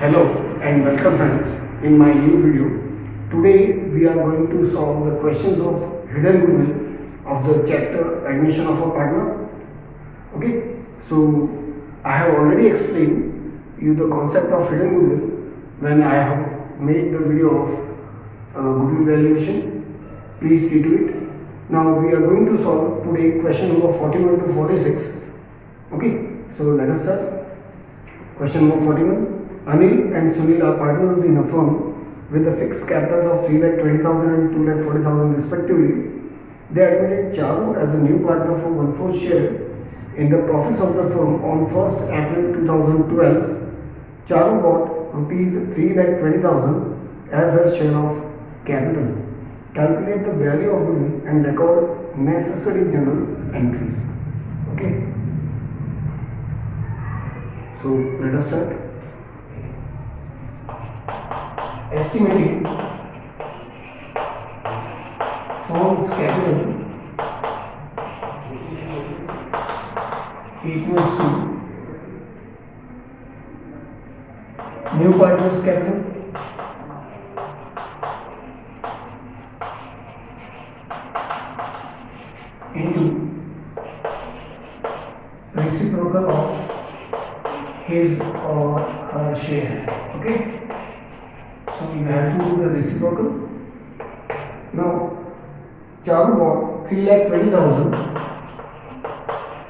Hello and welcome friends in my new video. Today we are going to solve the questions of hidden goodwill of the chapter admission of a partner. Okay, so I have already explained you the concept of hidden goodwill when I have made the video of goodwill valuation. Please see to it. Now we are going to solve today question number 41 to 46. Okay, so let us start. Question number 41. Anil and Sunil are partners in a firm with a fixed capital of 3,20,000 and 2,40,000 respectively. They admitted Charu as a new partner for 1/4 share in the profits of the firm on 1st April 2012. Charu bought rupees 3,20,000 as her share of capital. Calculate the value of goodwill and record necessary journal entries. Okay. So let us start. Estimating firm's capital equals to new partner's capital into reciprocal of his or her share. Okay. So we have to do the reciprocal. Now, Charu bought 3,20,000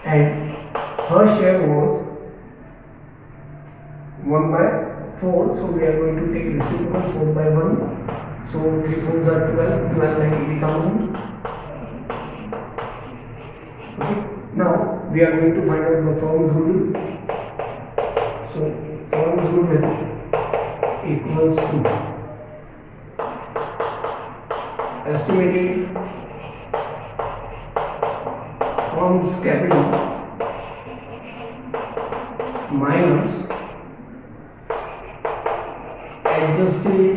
and her share was 1/4. So we are going to take reciprocal 4/1. So 3 4s are 12, 12,80,000. Okay. Now we are going to find out the firm's goodwill. So firm's goodwill equals to estimating firm's capital minus adjusted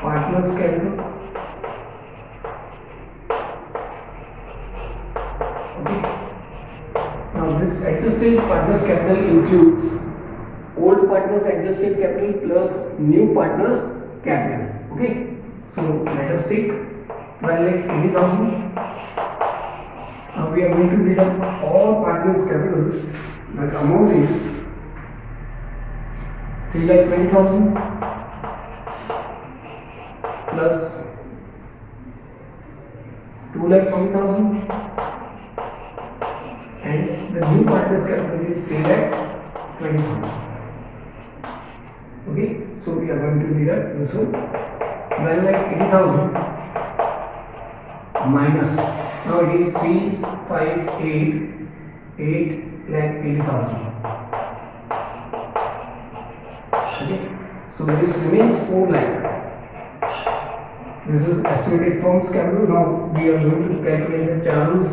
partner's capital. Okay. Now this adjusted partner's capital includes old partner's adjusted capital plus new partner's capital. Okay, so let us take 12,80,000. Now we are going to deduct all partners' capitals. The amount is 3,20,000 plus 2,20,000 and the new partner's capital is 3,20,000. Okay, so we are going to deduct this one 12,80,000 minus, now it is 3,588,80,000. Okay, so this remains 4 lakh. This is estimated firm's capital. Now we are going to calculate the Charu's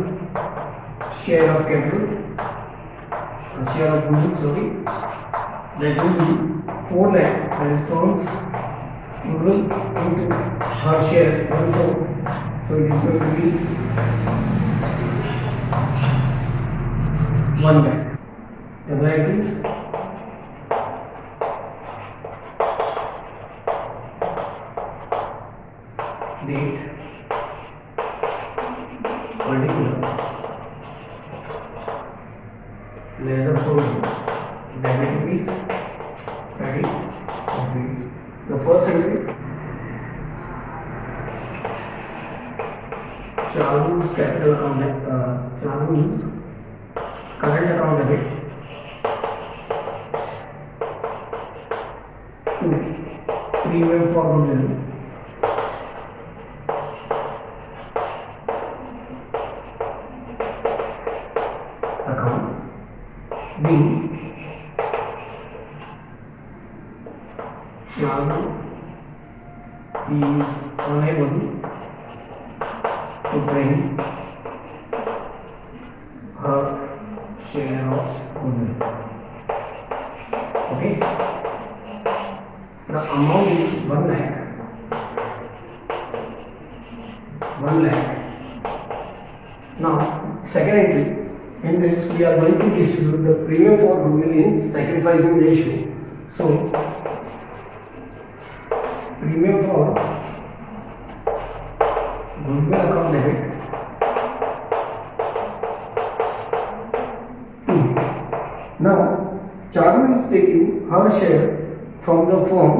share of capital, share of goodwill, sorry. That will be 4 lakh, that is firm's goodwill into her share 1/4. So it is going to be 1 lakh. The entries date, particular, laser source, debit rupees, credit rupees. The first entry, Charu's capital account, Charu's current account debit to premium for goodwill account. B, Charu is unable to bring her share of goodwill. Okay, the amount is 1 lakh. 1 lakh. Now, second entry, In this, we are going to distribute the premium for goodwill in sacrificing ratio. So, premium for goodwill account debit 2. Now, Charu is taking her share from the firm.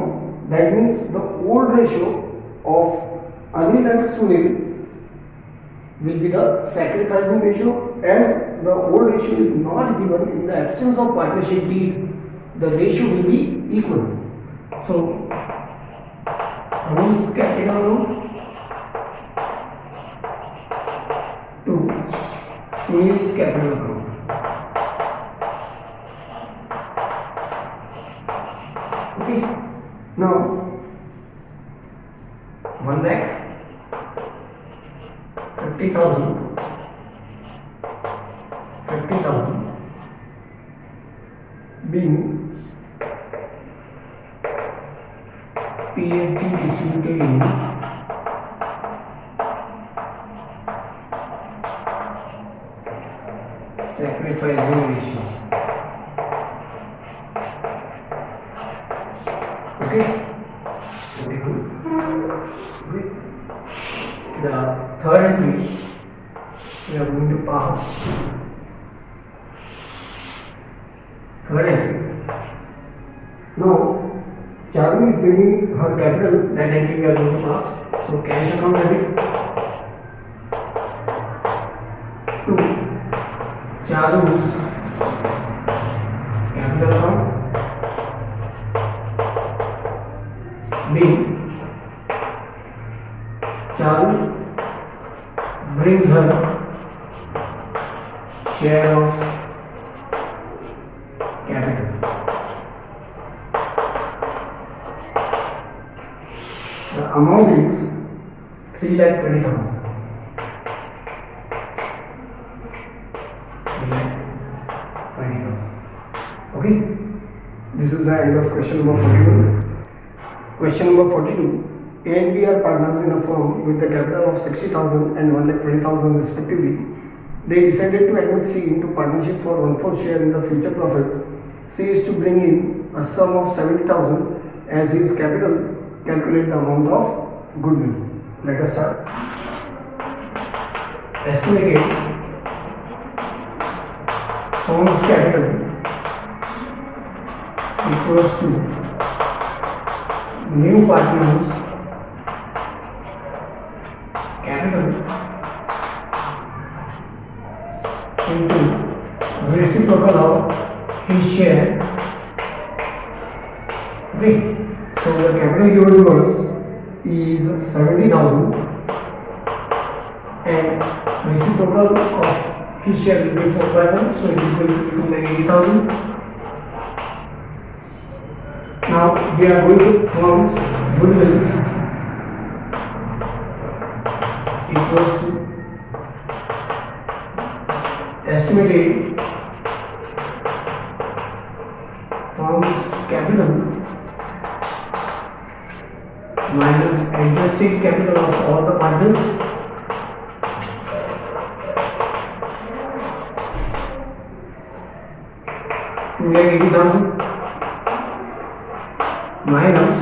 That means the old ratio of Anil and Sunil will be the sacrificing ratio. As the old ratio is not given in the absence of partnership deed, the ratio will be equal. So, Anil's capital loan to Sunil's capital account. Okay. Now, 1,50,000 being PFT distributed in sacrificing ratio. Okay. Very good. Okay. The third entry we are going to pass. Third entry. Now, Charu is bringing her capital. That entry we are going to pass. So, cash account debit to Charu's capital account being Charu brings her share of capital. The amount is 3,20,000. Okay, this is the end of question number 41. Question number 42. A and B are partners in a firm with the capital of 60,000 and 1,20,000 respectively. They decided to admit C into partnership for 1/4 share in the future profits. C is to bring in a sum of 70,000 as his capital. Calculate the amount of goodwill. Let us start. Estimate firm's capital equals to new partners capital into reciprocal of his share. Okay, so the capital given to us is 70,000 and reciprocal of his share will be 4/1, so it is going to be 2,80,000. Now we are going to firm's goodwill equals to estimated firm's capital minus adjusted capital of all the partners to 80,000 minus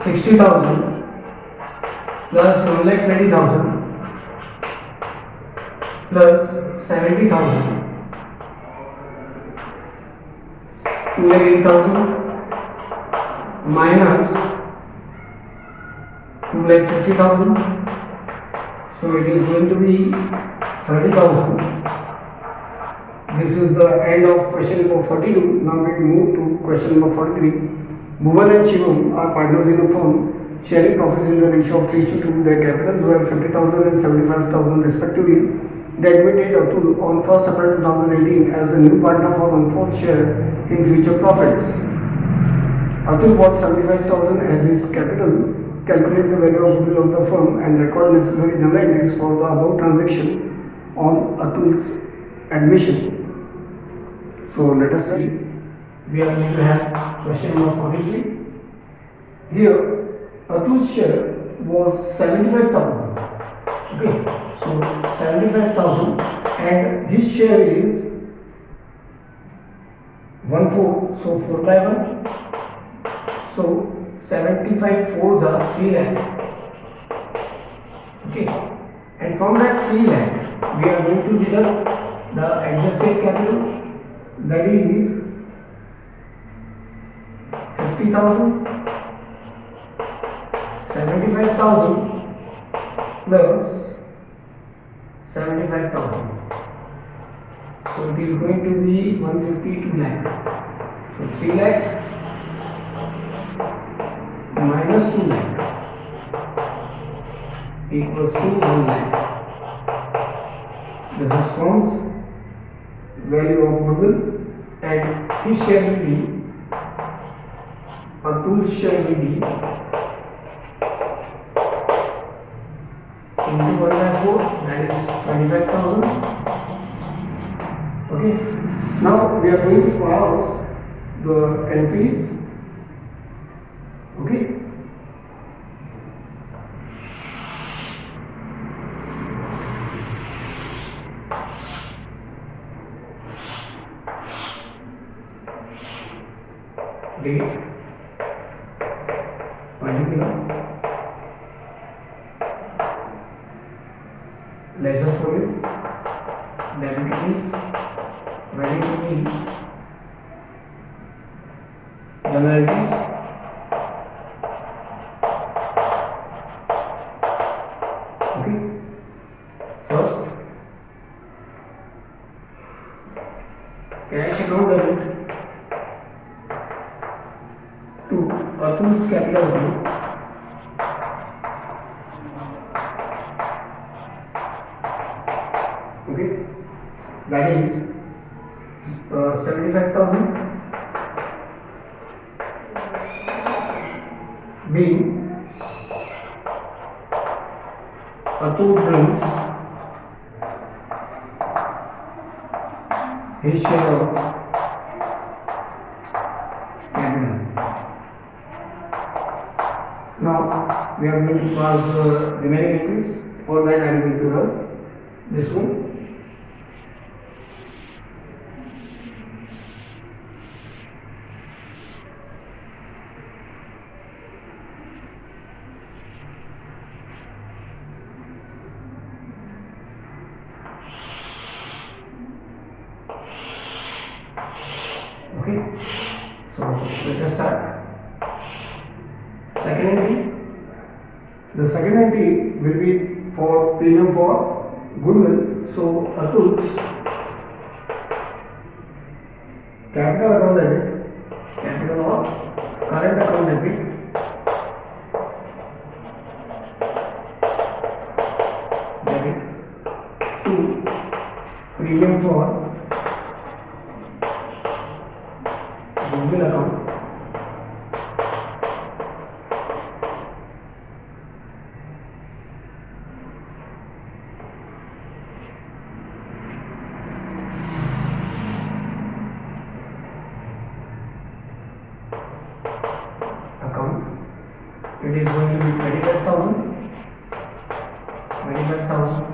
60,000 plus 1,20,000 plus 70,000 2,80,000 minus 2,50,000, so it is going to be 30,000. This is the end of question number 42. Now we move to question number 43. Bhuvan and Shivam are partners in a firm sharing profits in the ratio of 3:2. Their capitals were 50,000 and 75,000 respectively. They admitted Atul on 1st April 2018 as the new partner for 1/4 share in future profits. Atul bought 75,000 as his capital. Calculate the value of goodwill of the firm and record necessary journal entries for the above transaction on Atul's admission. So let us see. We are going to have question number 43. Here Atul's share was 75,000. Okay, so 75,000 and his share is 1/4, so 4 by 1. So 75 fours are 3 lakh. Okay, and from that 3 lakh we are going to deduct the adjusted capital, that is 50,000. 75,000 plus 75,000. So it is going to be 152 lakh. So 3 lakh minus 2 lakh equals to 1 lakh. This is Tom's value of goodwill, and his share will be, Atul's share will be into 1/4, that is 25,000. Okay, now we are going to pass the entries. Okay, date, particular, ledger folio, debit fees, credit fees, generalities, okay. First, cash account debit to Atul's capital account, okay, that is 75,000 being Atul brings his share of capital. Now we are going to pass the remaining entries. For that I am going to run this one. Okay, so let us start. Second entry. The second entry will be for premium for goodwill. So Atul's capital account debit, capital or current account debit, to premium for goodwill account, it is going to be 25,000, 25,000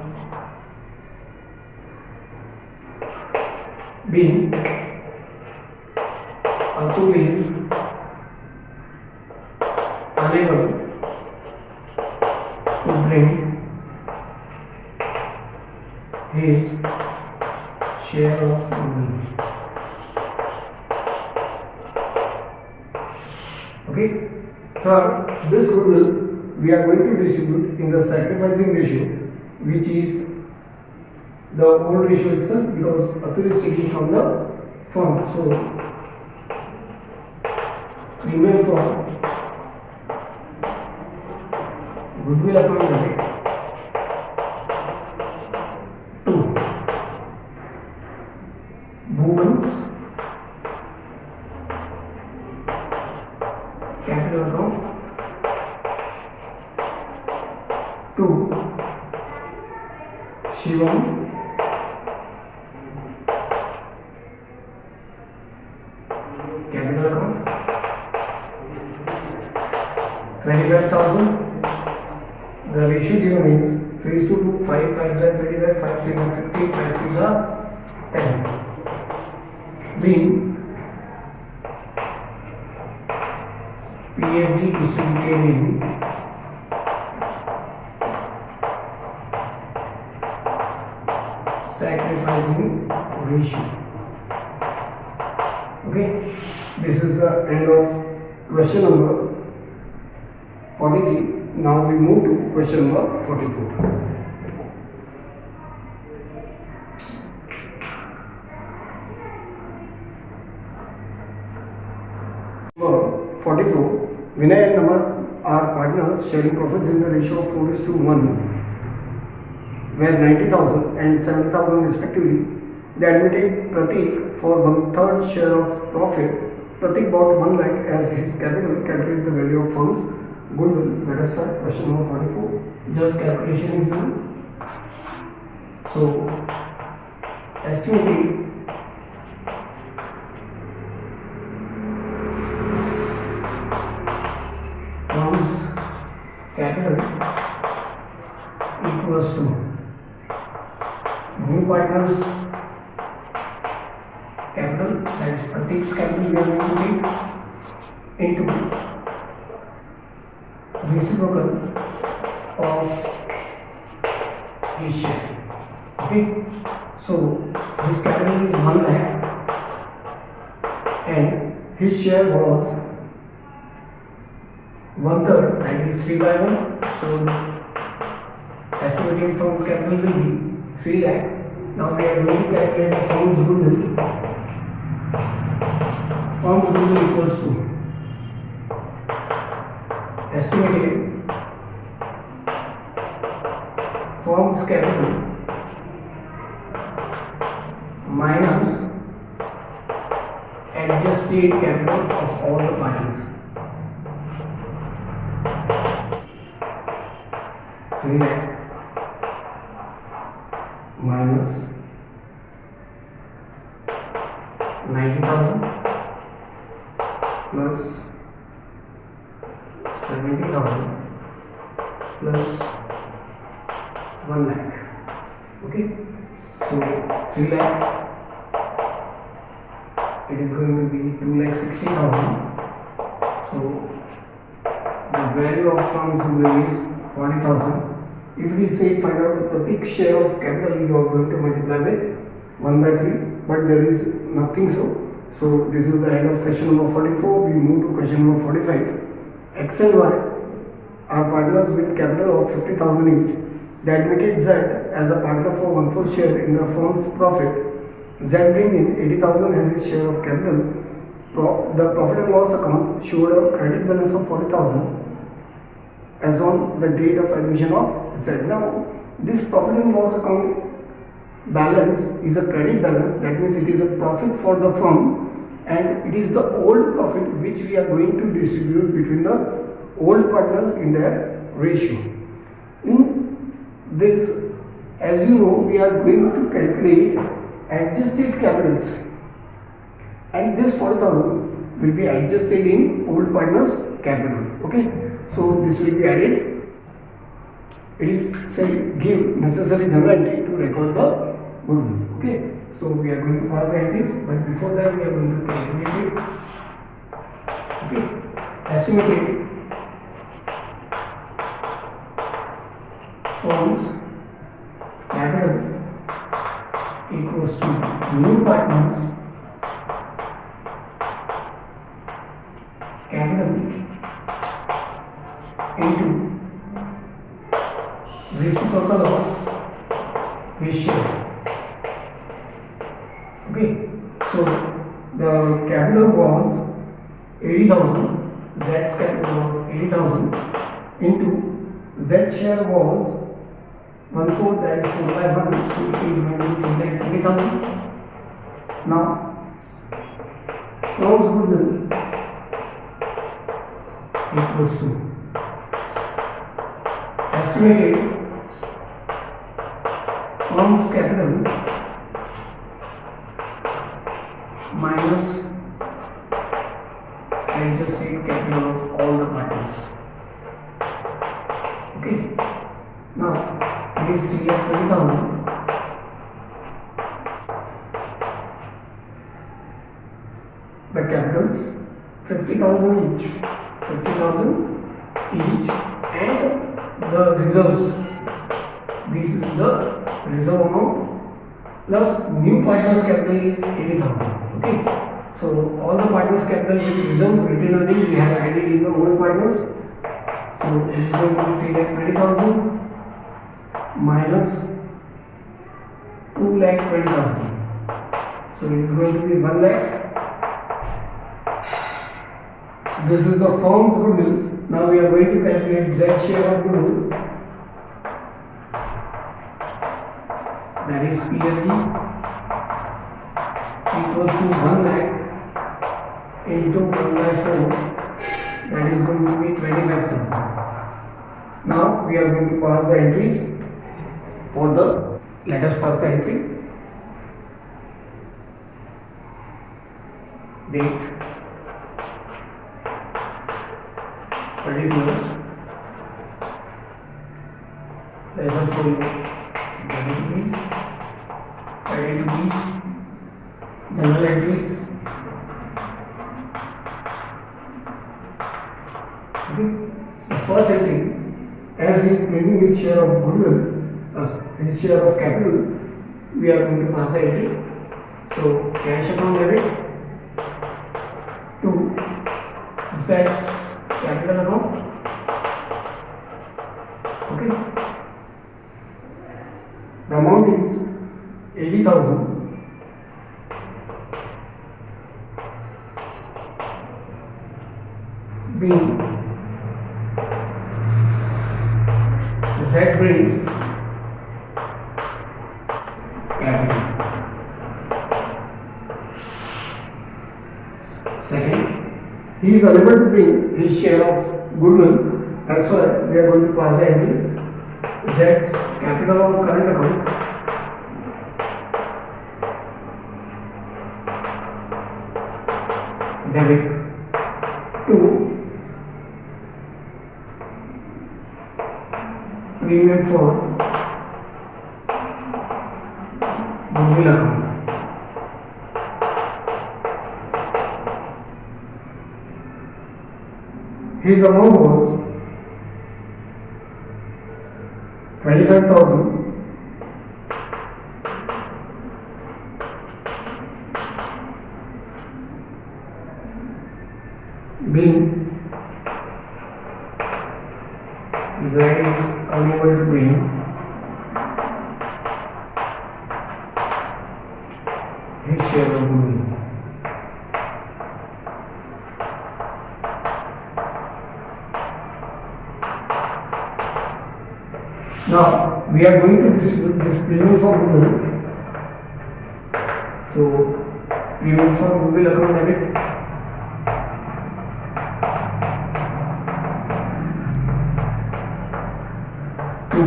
being Atul is unable to bring his share of goodwill. Okay. Third, this goodwill we are going to distribute in the sacrificing ratio, which is the old ratio itself, because Atul is taking from the firm. So premium for goodwill account debit to Bhuvan's capital account to Shivam capital account 25,000. The ratio given is 3 is to 2, 5, 5 is 25, 5 3 is 50, 5 3 is 10. Being PFD distributed in sacrificing ratio. Okay, this is the end of question number 43. Now we move to question number 44. 44. Vinay and Amar are partners sharing profits in the ratio of 4 is to 1, where 90,000 and 7,000 respectively. They admitted Pratik for 1/3 share of profit. Pratik bought 1 lakh as his capital. Calculate the value of firm's goodwill. Let us start question number 44. Just calculation is done. So estimating firm's capital equals to new partners capital, that is Pratik's capital we are going to take into reciprocal of his share. Okay, so his capital is 1 lakh and his share was 1/3, that is 3/1. So estimated firm's capital will be 3 lakh. Now we are going to calculate the firm's goodwill. Firm's goodwill equals to estimated firm's capital minus adjusted capital of all the parties. 3 lakh minus 90,000 plus 70,000 plus 1 lakh. Okay, so 3 lakh, it is going to be 2,60,000. So the value of firm's goodwill is 40,000. If we say find out the big share of capital, you are going to multiply with 1/3, but there is nothing so. So this is the end of question number 44. We move to question number 45. X and Y are partners with capital of 50,000 each. They admitted Z as a partner for 1/4 share in the firm's profit. Z bring in 80,000 as his share of capital. The profit and loss account showed a credit balance of 40,000 as on the date of admission of Z. Now this profit and loss account balance is a credit balance, that means it is a profit for the firm and it is the old profit which we are going to distribute between the old partners in their ratio. In this, as you know, we are going to calculate adjusted capitals and this 40,000 will be adjusted in old partners capital. Okay, so this will be added. It is say give necessary journal entry to record the goodwill. Okay, so we are going to pass the entries, but before that we are going to calculate it. Okay, estimated firm's capital equals to new partners capital into reciprocal of his share. Okay, so the capital was 80,000, Z's capital was 80,000 into Z share was 1/4, that is 4/1, so it is going to be 20,000. Now firm's goodwill equals to estimated firm's capital minus adjusted capital of all the parties. Okay, now It is 3 lakh 20,000. The capitals 50,000 each, 50,000 each, and the reserves. This is the reserve amount plus new partners capital is 80,000. Okay. So all the partners capital with reserves written earning we have added in the old partners. So it is going to be 3 lakh 20,000 minus 2 lakh 20,000. So it is going to be 1 lakh. This is the firm's goodwill. Now we are going to calculate Z share of goodwill. That is PFG equals to 1 lakh into 1 by 4. That is going to be 25,000. Now we are going to pass the entries for the. Let us pass the entry. Date. Particulars. Lesson for identities, journal entries. Okay. The first entry, as he is bringing his share of goodwill, his share of capital, we are going to pass the entry. So cash account debit to Z's capital account. Okay. The amount is 80,000 being Z brings capital. Second, he is unable to bring his share of goodwill, that's why we are going to pass the entry. Z's capital of current account debit to premium for goodwill account. His amount was 25,000 being Z is unable to bring his share of goodwill. Now we are going to distribute this premium for goodwill. So premium for goodwill account debit to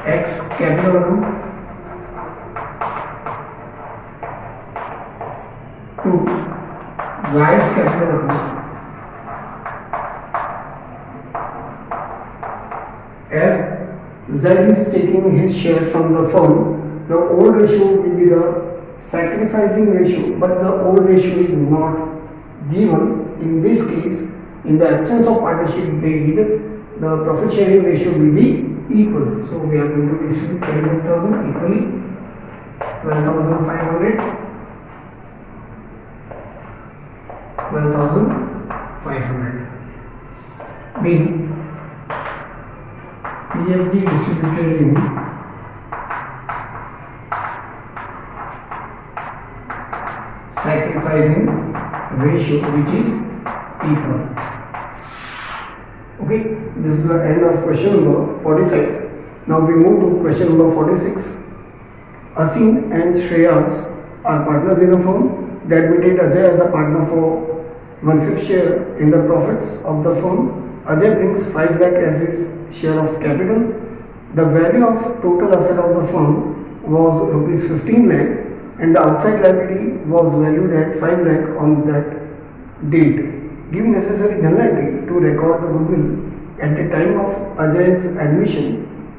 X capital account to Y's capital account. As Z is taking his share from the firm, the old ratio will be the sacrificing ratio, but the old ratio is not given. In this case, in the absence of partnership deed, the profit sharing ratio will be equal. So we are going to distribute 25,000 equally 12,500, 12,500 being PFG distributed in sacrificing ratio, which is equal. Okay, this is the end of question number 45. Now we move to question number 46. Asim and Shreyas are partners in a firm. They admitted Ajay as a partner for 1/5 share in the profits of the firm. Ajay brings 5 lakh as his share of capital. The value of total asset of the firm was rupees 15 lakh and the outside liability was valued at 5 lakh on that date. Give necessary journal entry to record the goodwill at the time of Ajay's admission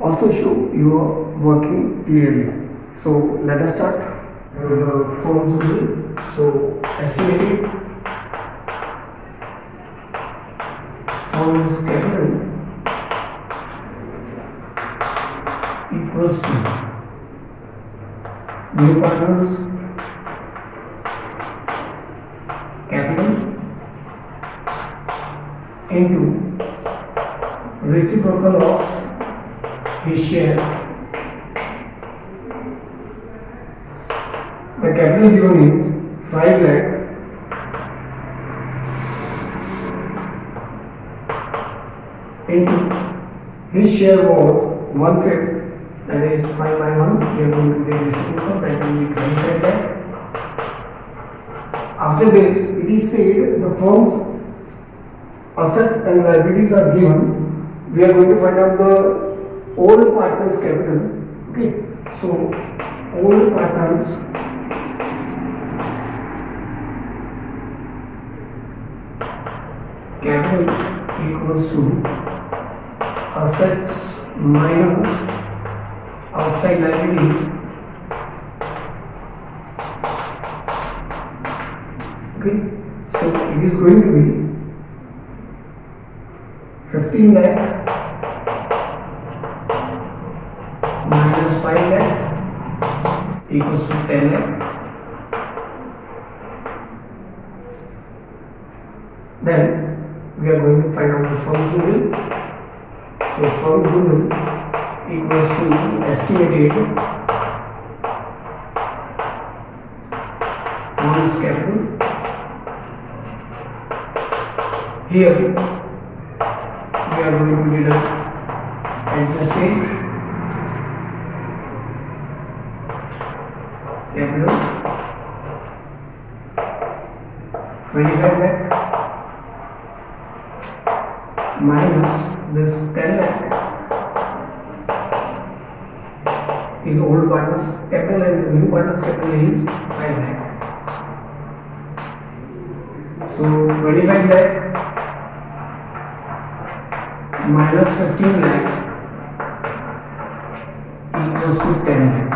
also show you are working clearly. So let us start the forms rule. So estimated forms capital equals to new partners capital into reciprocal of his share. The capital given is 5 lakh into his share was 1/5, that is 5 by 1. We are going to take reciprocal, that will be 25 lakh. After this, it is said the firm's assets and liabilities are given. We are going to find out the old partners capital. Okay, so old partners capital equals to assets minus outside liabilities. Okay, so it is going to be 15 lakh minus 5 lakh equals to 10 lakh. Then we are going to find out the firm's goodwill. So firm's goodwill equals to estimated firm's capital. Here we are going to deduct adjusted capital 25 lakh minus this 10 lakh is old partners capital and the new partners capital is 5 lakh. So 25 lakh minus 15 lakh equals to 10 lakh.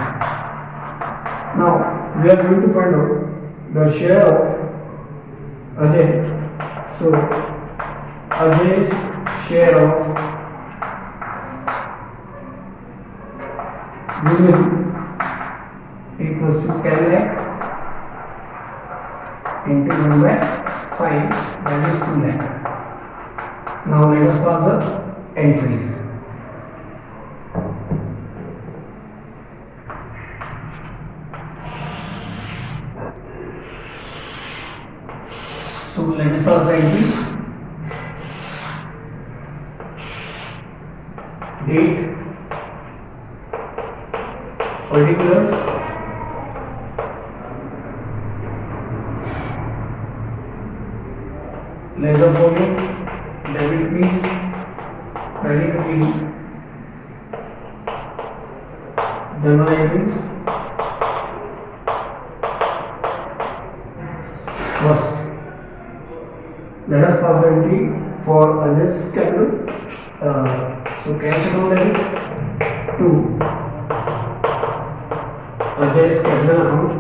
Now we are going to find out the share of Ajay. So Ajay's share of goodwill equals to 10 lakh into 1 by 5, that is 2 lakh. Now let us pass the entries. So let us pass the entries. Date, particulars, ledger folio, debit fees, credit fees, journal entries. First, let us pass the entry for Ajay's capital. So cash account debit to Ajay's capital account.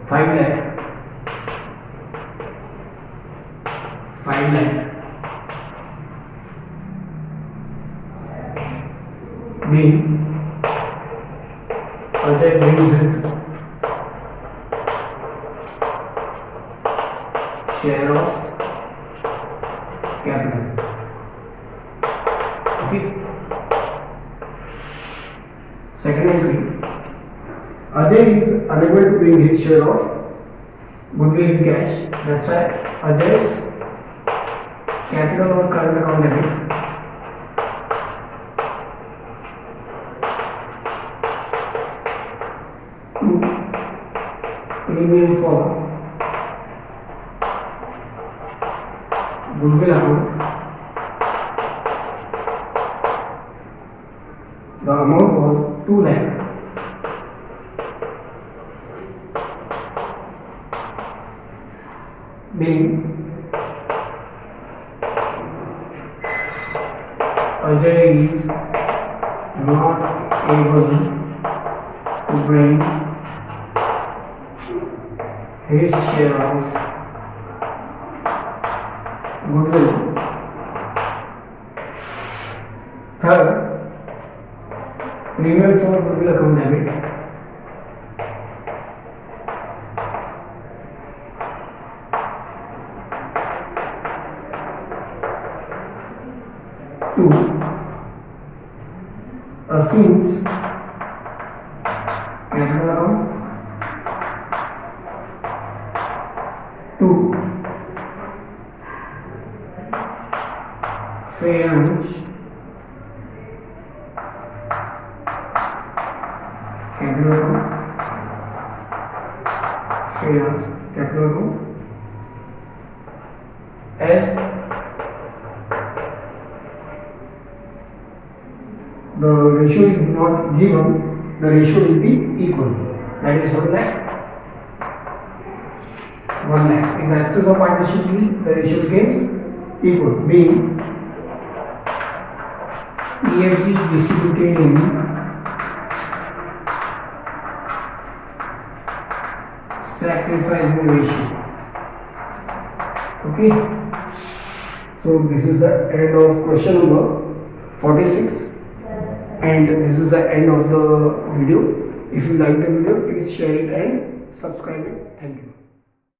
Five lakh being Ajay brings his share of capital. Okay. Second entry, Ajay is unable to bring his share of goodwill in cash. That's why Ajay's capital or current account debit to premium for goodwill account. The amount was 2 lakh. Being able to bring his share of goodwill. Third, premium for goodwill account debit. Two, assumes capital account. Two, French capital account. Shares capital account. As the ratio is not given, the ratio will be equal. That is 1 lakh. 1 lakh. In the absence of partnership deal, the ratio becomes equal, being EFG distributed in sacrificing ratio. Okay. So this is the end of question number 46. And this is the end of the video. If you like the video, please share it and subscribe it. Thank you.